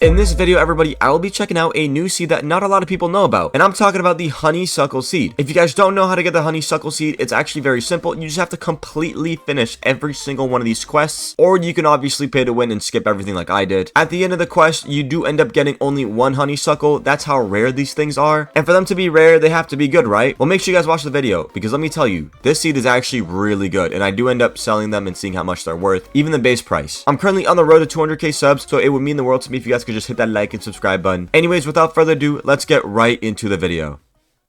In this video, everybody, I will be checking out a new seed that not a lot of people know about, and I'm talking about the honeysuckle seed. If you guys don't know how to get the honeysuckle seed, it's actually very simple. You just have to completely finish every single one of these quests, or you can obviously pay to win and skip everything like I did. At the end of the quest, you do end up getting only one honeysuckle. That's how rare these things are, and for them to be rare, they have to be good, right? Well, make sure you guys watch the video, because let me tell you, this seed is actually really good, and I do end up selling them and seeing how much they're worth, even the base price. I'm currently on the road to 200k subs, so it would mean the world to me if you guys could just hit that like and subscribe button. Anyways, without further ado, let's get right into the video.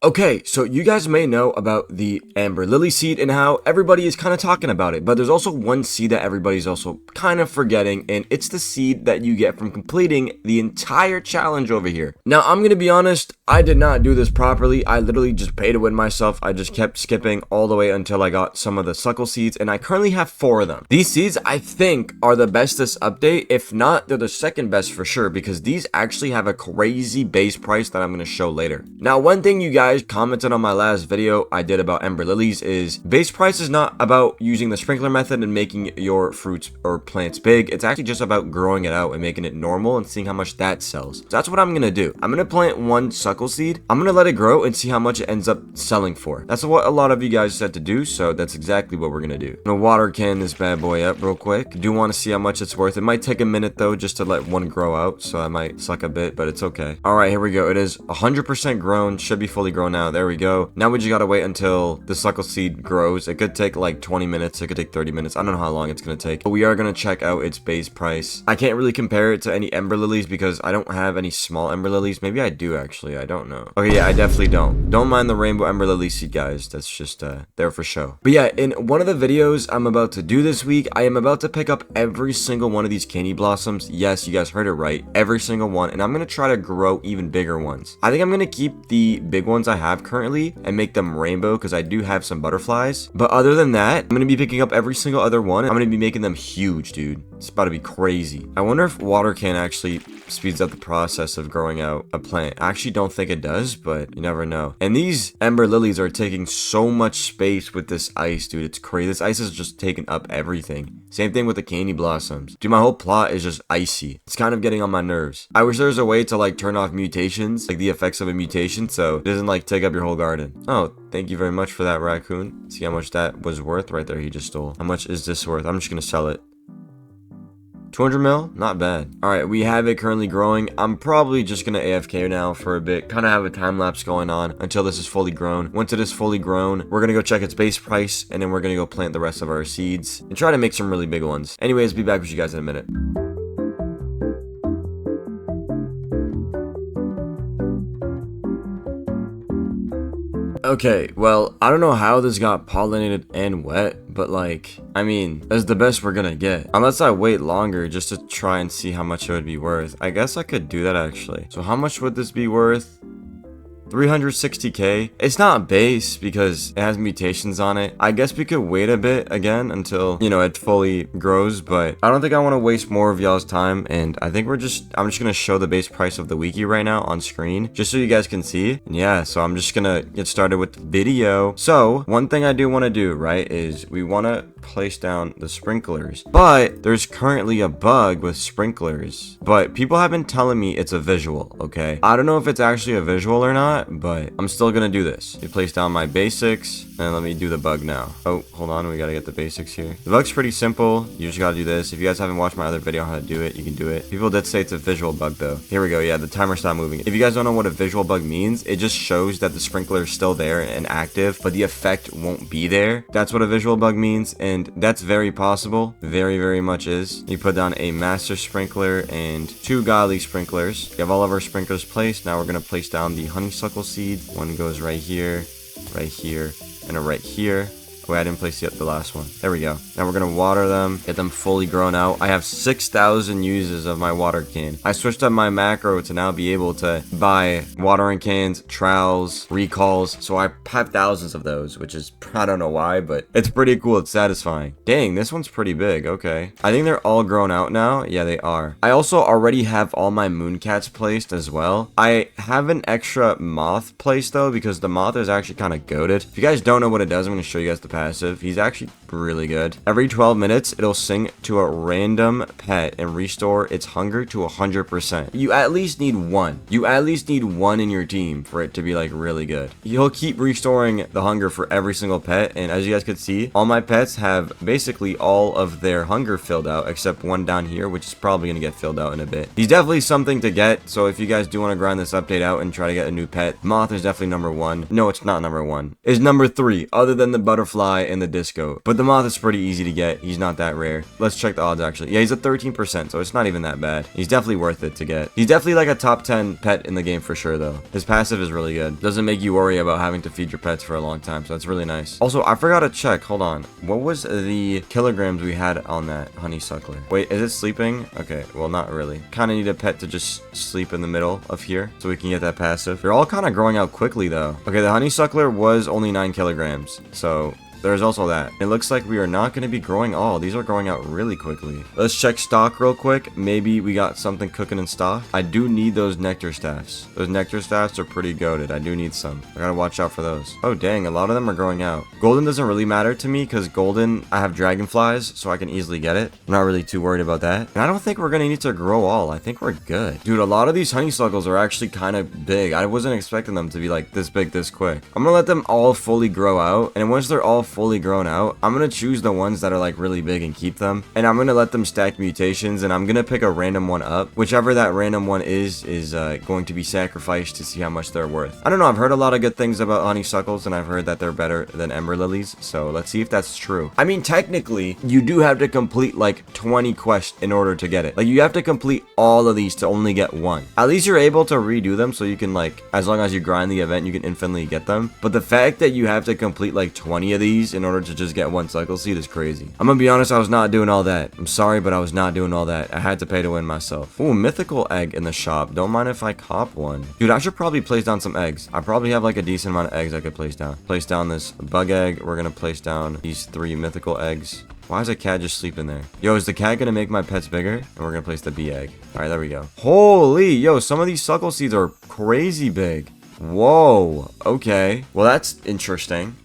Okay, so you guys may know about the Amber Lily seed and how everybody is kind of talking about it, but there's also one seed that everybody's also kind of forgetting, and it's the seed that you get from completing the entire challenge over here. Now, I'm going to be honest, I did not do this properly. I literally just paid to win myself. I just kept skipping all the way until I got some of the suckle seeds, and I currently have 4 of them. These seeds, I think, are the best this update. If not, they're the second best for sure, because these actually have a crazy base price that I'm going to show later. Now, one thing you guys commented on my last video I did about Amber Lilies is base price is not about using the sprinkler method and making your fruits or plants big. It's actually just about growing it out and making it normal and seeing how much that sells. So that's what I'm gonna do. I'm gonna plant one suckle seed. I'm gonna let it grow and see how much it ends up selling for. That's what a lot of you guys said to do, so that's exactly what we're gonna do. I'm gonna water can this bad boy up real quick. I do want to see how much it's worth. It might take a minute though just to let one grow out, so I might suck a bit, but it's okay. All right, here we go. It is 100% grown, should be fully grown now. There we go. Now we just gotta wait until the suckle seed grows. It could take like 20 minutes. It could take 30 minutes. I don't know how long it's gonna take. But we are gonna check out its base price. I can't really compare it to any Ember Lilies because I don't have any small Ember Lilies. Maybe I do actually. I don't know. Okay, yeah, I definitely don't. Don't mind the rainbow Ember Lily seed, guys. That's just there for show. But yeah, in one of the videos I'm about to do this week, I am about to pick up every single one of these candy blossoms. Yes, you guys heard it right. Every single one. And I'm gonna try to grow even bigger ones. I think I'm gonna keep the big ones I have currently and make them rainbow because I do have some butterflies. But other than that, I'm going to be picking up every single other one. I'm going to be making them huge, dude. It's about to be crazy. I wonder if water can actually speeds up the process of growing out a plant. I actually don't think it does, but you never know. And these Ember Lilies are taking so much space with this ice, dude. It's crazy. This ice is just taking up everything. Same thing with the candy blossoms. Dude, my whole plot is just icy. It's kind of getting on my nerves. I wish there was a way to like turn off mutations, like the effects of a mutation, so it doesn't like take up your whole garden. Oh, thank you very much for that, raccoon. See how much that was worth right there. He just stole. How much is this worth? I'm just gonna sell it. 200 mil? Not bad. All right, we have it currently growing. I'm probably just gonna AFK now for a bit, kind of have a time lapse going on until this is fully grown. Once it is fully grown, we're gonna go check its base price, and then we're gonna go plant the rest of our seeds and try to make some really big ones. Anyways, be back with you guys in a minute. Okay, well, I don't know how this got pollinated and wet, but like, I mean, that's the best we're gonna get. Unless I wait longer just to try and see how much it would be worth. I guess I could do that actually. So how much would this be worth? 360k. It's not base because it has mutations on it. I guess we could wait a bit again until, you know, it fully grows, but I don't think I want to waste more of y'all's time, and I think I'm just gonna show the base price of the wiki right now on screen just so you guys can see. And yeah, so I'm just gonna get started with the video. So one thing I do want to do, right, is we want to place down the sprinklers, but there's currently a bug with sprinklers, but people have been telling me it's a visual. Okay, I don't know if it's actually a visual or not, but I'm still gonna do this. You place down my basics, and let me do the bug now. Oh, hold on, we gotta get the basics here. The bug's pretty simple. You just gotta do this. If you guys haven't watched my other video on how to do it, you can do it. People did say it's a visual bug though. Here we go. Yeah, the timer stopped moving. If you guys don't know what a visual bug means, it just shows that the sprinkler is still there and active, but the effect won't be there. That's what a visual bug means, and that's very possible. Very, very much is. You put down a master sprinkler and 2 godly sprinklers. We have all of our sprinklers placed. Now we're gonna place down the honeysuckle seed. One goes right here, and right here. Wait, I didn't place the last one. There we go. Now we're gonna water them, get them fully grown out. I have 6,000 uses of my water can. I switched up my macro to now be able to buy watering cans, trowels, recalls. So I have thousands of those, which is, I don't know why, but it's pretty cool. It's satisfying. Dang, this one's pretty big. Okay. I think they're all grown out now. Yeah, they are. I also already have all my mooncats placed as well. I have an extra moth placed though, because the moth is actually kind of goated. If you guys don't know what it does, I'm gonna show you guys the pack. passive. He's actually really good. Every 12 minutes, it'll sing to a random pet and restore its hunger to 100%. You at least need one. You at least need one in your team for it to be like really good. He'll keep restoring the hunger for every single pet, and as you guys can see, all my pets have basically all of their hunger filled out except one down here, which is probably going to get filled out in a bit. He's definitely something to get, so if you guys do want to grind this update out and try to get a new pet, moth is definitely number one. No, it's not number one. It's number 3, other than the butterfly and the disco. But the moth is pretty easy to get. He's not that rare. Let's check the odds actually. Yeah, he's at 13%, so it's not even that bad. He's definitely worth it to get. He's definitely like a top 10 pet in the game for sure though. His passive is really good. Doesn't make you worry about having to feed your pets for a long time, so that's really nice. Also, I forgot to check. Hold on. What was the kilograms we had on that honeysuckler? Wait, is it sleeping? Okay, well, not really. Kind of need a pet to just sleep in the middle of here so we can get that passive. They're all kind of growing out quickly though. Okay, the honeysuckler was only 9 kilograms, so there's also that. It looks like we are not going to be growing all. These are growing out really quickly. Let's check stock real quick. Maybe we got something cooking in stock. I do need those nectar staffs. Those nectar staffs are pretty goated. I do need some. I gotta watch out for those. Oh, dang. A lot of them are growing out. Golden doesn't really matter to me because golden, I have dragonflies, so I can easily get it. I'm not really too worried about that. And I don't think we're going to need to grow all. I think we're good. Dude, a lot of these honeysuckles are actually kind of big. I wasn't expecting them to be like this big this quick. I'm going to let them all fully grow out. And once they're all fully grown out, I'm gonna choose the ones that are like really big and keep them, and I'm gonna let them stack mutations, and I'm gonna pick a random one up. Whichever that random one is going to be sacrificed to see how much they're worth. I don't know, I've heard a lot of good things about honeysuckles, and I've heard that they're better than ember lilies, so let's see if that's true. I mean, technically you do have to complete like 20 quests in order to get it. Like, you have to complete all of these to only get one. At least you're able to redo them, so you can, like, as long as you grind the event, you can infinitely get them. But the fact that you have to complete like 20 of these in order to just get one suckle seed is crazy. I'm gonna be honest, I was not doing all that. I'm sorry, but I was not doing all that. I had to pay to win myself. Ooh, mythical egg in the shop. Don't mind if I cop one. Dude, I should probably place down some eggs. I probably have like a decent amount of eggs I could place down. Place down this bug egg. We're gonna place down these 3 mythical eggs. Why is a cat just sleeping there? Yo, is the cat gonna make my pets bigger? And we're gonna place the bee egg. All right, there we go. Holy, yo, some of these suckle seeds are crazy big. Whoa, okay. Well, that's interesting.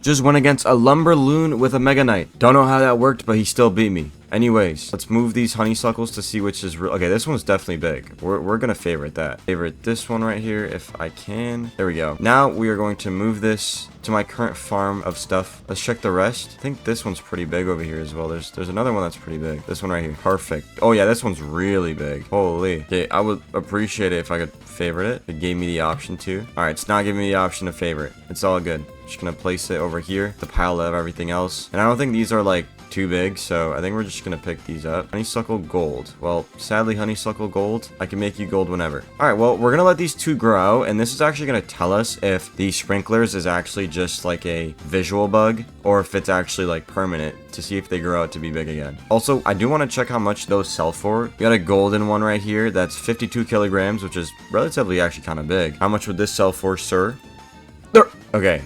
Just went against a Lumberloon with a Mega Knight. Don't know how that worked, but he still beat me. Anyways, let's move these honeysuckles to see which is real. Okay, this one's definitely big. We're gonna favorite that. Favorite this one right here if I can. There we go. Now we are going to move this to my current farm of stuff. Let's check the rest. I think this one's pretty big over here as well. There's another one that's pretty big. This one right here. Perfect. Oh yeah, this one's really big. Holy. Okay, I would appreciate it if I could favorite it. It gave me the option to. All right, it's not giving me the option to favorite. It's all good. Just gonna place it over here, the pile of everything else. And I don't think these are like too big, so I think we're just gonna pick these up. Honeysuckle gold. Well, sadly, honeysuckle gold, I can make you gold whenever. All right, well, we're gonna let these 2 grow out, and this is actually gonna tell us if the sprinklers is actually just like a visual bug or if it's actually like permanent, to see if they grow out to be big again. Also, I do want to check how much those sell for. We got a golden one right here that's 52 kilograms, which is relatively actually kind of big. How much would this sell for, sir? Okay.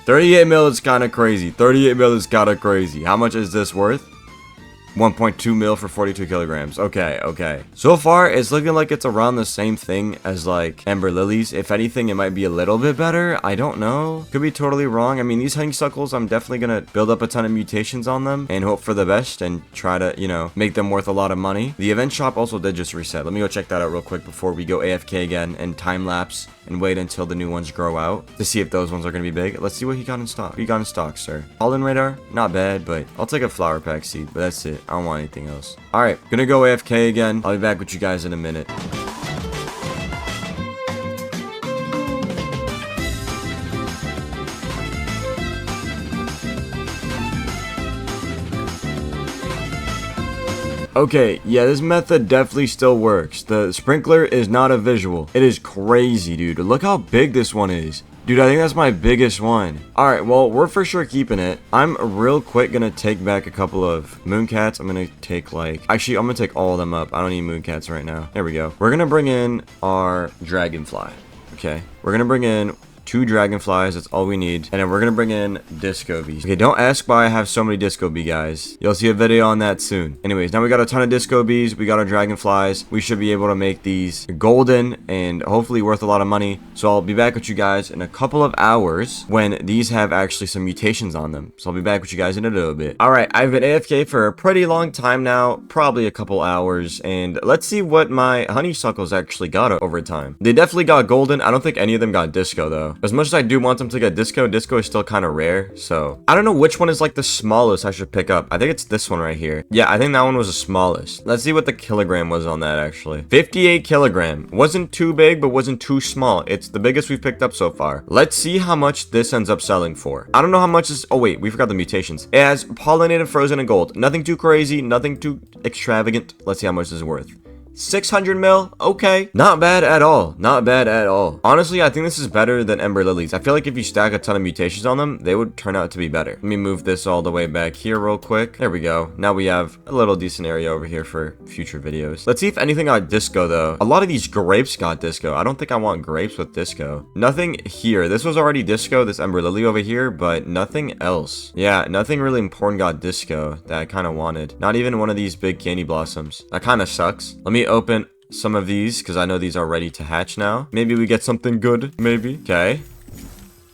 38 mil is kind of crazy. 38 mil is kind of crazy. How much is this worth? 1.2 mil for 42 kilograms. Okay. So far, it's looking like it's around the same thing as like Ember Lilies. If anything, it might be a little bit better. I don't know. Could be totally wrong. I mean, these honeysuckles, I'm definitely going to build up a ton of mutations on them and hope for the best and try to, you know, make them worth a lot of money. The event shop also did just reset. Let me go check that out real quick before we go AFK again and time lapse and wait until the new ones grow out to see if those ones are going to be big. Let's see what he got in stock. What you got in stock, sir? Pollen radar? Not bad, but I'll take a flower pack seed, but that's it. I don't want anything else. All right, gonna go AFK again. I'll be back with you guys in a minute. Okay, yeah, this method definitely still works. The sprinkler is not a visual. It is crazy, dude. Look how big this one is. Dude, I think that's my biggest one. All right, well, we're for sure keeping it. I'm real quick gonna take back a couple of mooncats. I'm gonna take actually, I'm gonna take all of them up. I don't need mooncats right now. There we go. We're gonna bring in our dragonfly. Okay, we're gonna bring in 2 dragonflies. That's all we need. And then we're gonna bring in disco bees. Okay, don't ask why I have so many disco bee, guys. You'll see a video on that soon. Anyways, now we got a ton of disco bees. We got our dragonflies. We should be able to make these golden and hopefully worth a lot of money. So I'll be back with you guys in a couple of hours when these have actually some mutations on them. So I'll be back with you guys in a little bit. All right, I've been AFK for a pretty long time now, probably a couple hours, and let's see what my honeysuckles actually got over time. They definitely got golden. I don't think any of them got disco though. As much as I do want them to get disco, disco is still kind of rare. So I don't know which one is like the smallest I should pick up. I think it's this one right here. Yeah, I think that one was the smallest. Let's see what the kilogram was on that actually. 58 kilogram. Wasn't too big, but wasn't too small. It's the biggest we've picked up so far. Let's see how much this ends up selling for. I don't know how much this... Oh wait, we forgot the mutations. It has pollinated, frozen, and gold. Nothing too crazy, nothing too extravagant. Let's see how much this is worth. 600 mil. Okay, not bad at all. Not bad at all. Honestly, I think this is better than Ember Lilies. I feel like if you stack a ton of mutations on them, they would turn out to be better. Let me move this all the way back here real quick. There we go. Now we have a little decent area over here for future videos. Let's see if anything got disco though. A lot of these grapes got disco. I don't think I want grapes with disco. Nothing here. This was already disco, this Ember Lily over here, but nothing else. Yeah, nothing really important got disco that I kind of wanted. Not even one of these big candy blossoms. That kind of sucks. Let me open some of these because I know these are ready to hatch now. Maybe we get something good. Maybe. Okay.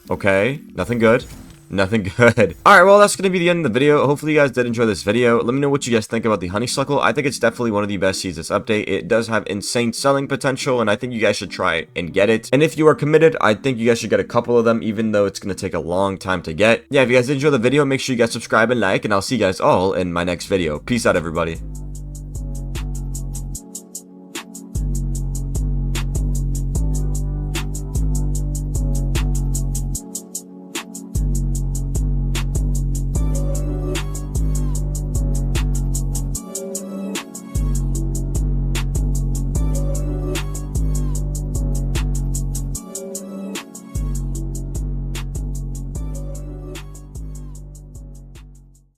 Okay. Nothing good. Nothing good. Alright, well, that's going to be the end of the video. Hopefully you guys did enjoy this video. Let me know what you guys think about the honeysuckle. I think it's definitely one of the best seeds this update. It does have insane selling potential, and I think you guys should try and get it. And if you are committed, I think you guys should get a couple of them, even though it's going to take a long time to get. Yeah, if you guys did enjoy the video, make sure you guys subscribe and like, and I'll see you guys all in my next video. Peace out, everybody.